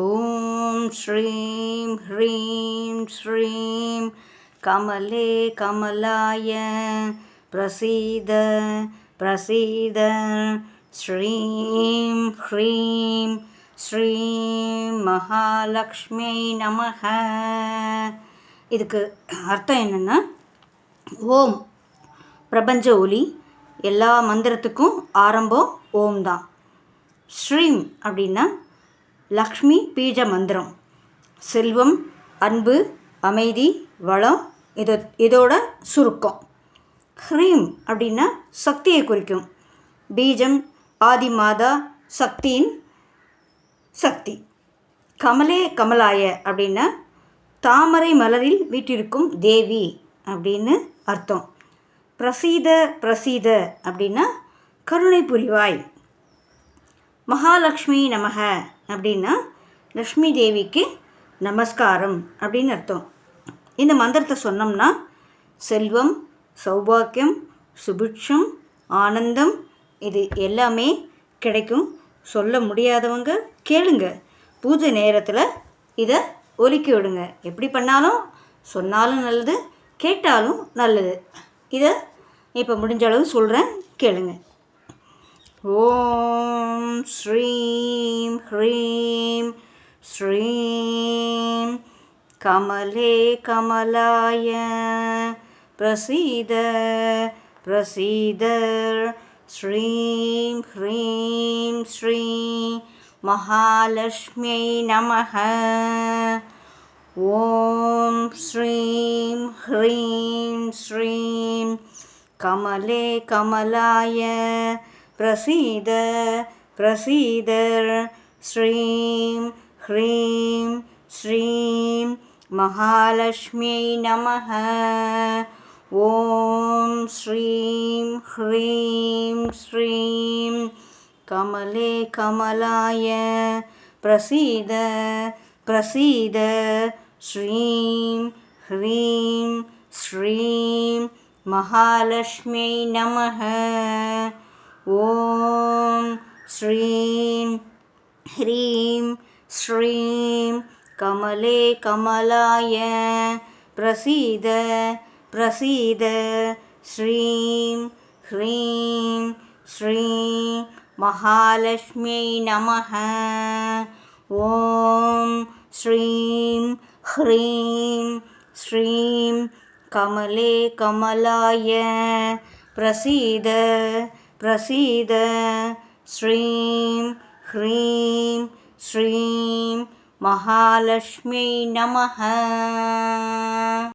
ஓம் ஸ்ரீம் ஹ்ரீம் ஸ்ரீம் கமலே கமலாய பிரசீத பிரசீத ஸ்ரீம் ஹ்ரீம் ஸ்ரீம் மகாலக்ஷ்மி நமஹ. இதுக்கு அர்த்தம் என்னென்னா, ஓம் பிரபஞ்ச ஒலி, எல்லா மந்திரத்துக்கும் ஆரம்பம் ஓம் தான். ஸ்ரீம் அப்படின்னா லக்ஷ்மி பீஜ மந்திரம், செல்வம், அன்பு, அமைதி, வளம், இதோட சுருக்கம். ஹ்ரீம் அப்படின்னா சக்தியை குறிக்கும். பீஜம், ஆதி மாதா, சக்தியின் சக்தி. கமலே கமலாய அப்படின்னா தாமரை மலரில் வீற்றிருக்கும் தேவி அப்படின்னு அர்த்தம். பிரசீத பிரசீத அப்படின்னா கருணை புரிவாய். மகாலக்ஷ்மி நமக அப்படின்னா லக்ஷ்மி தேவிக்கு நமஸ்காரம் அப்படின்னு அர்த்தம். இந்த மந்திரத்தை சொன்னோம்னா செல்வம், சௌபாக்கியம், சுபிட்சம், ஆனந்தம் இது எல்லாமே கிடைக்கும். சொல்ல முடியாதவங்க கேளுங்க. பூஜை நேரத்தில் இதை ஒலிக்க விடுங்க. எப்படி பண்ணாலும் சொன்னாலும் நல்லது, கேட்டாலும் நல்லது. இதை இப்போ முடிஞ்ச அளவு சொல்கிறேன், கேளுங்க. ஓம் ஸ்ரீம் ஹ்ரீம் ஸ்ரீம் கமலே கமலாய பிரசீத பிரசீத ஸ்ரீம் ஹ்ரீம் ஸ்ரீ மகாலக்ஷ்மியை நமஹ. ஓம் ஸ்ரீம் ஹ்ரீம் ஸ்ரீம் கமலே கமலாய பிரசீத பிரசீத ஸ்ரீம் ஹ்ரீம் ஸ்ரீம் மகாலக்ஷ்மியை நமஹ. ஓம் ஸ்ரீம் ஹ்ரீம் ஸ்ரீம் கமலே கமலாய பிரசீத பிரசீத ஸ்ரீம் ஹ்ரீம் ஸ்ரீம் மகாலக்ஷ்மியை நமஹ. ஓம் ஸ்ரீம் ஹ்ரீம் ஸ்ரீம் கமலே கமலாய பிரசீத பிரசீத ஸ்ரீம் ஹ்ரீம் ஸ்ரீம் மகாலக்ஷ்மியை நமஹ. ஓம் ஸ்ரீம் ஹ்ரீம் ஸ்ரீம் கமலே கமலாய பிரசீத பிரசீத ஸ்ரீம் ஹ்ரீம் ஸ்ரீம் மகாலக்ஷ்மியை நமஹ.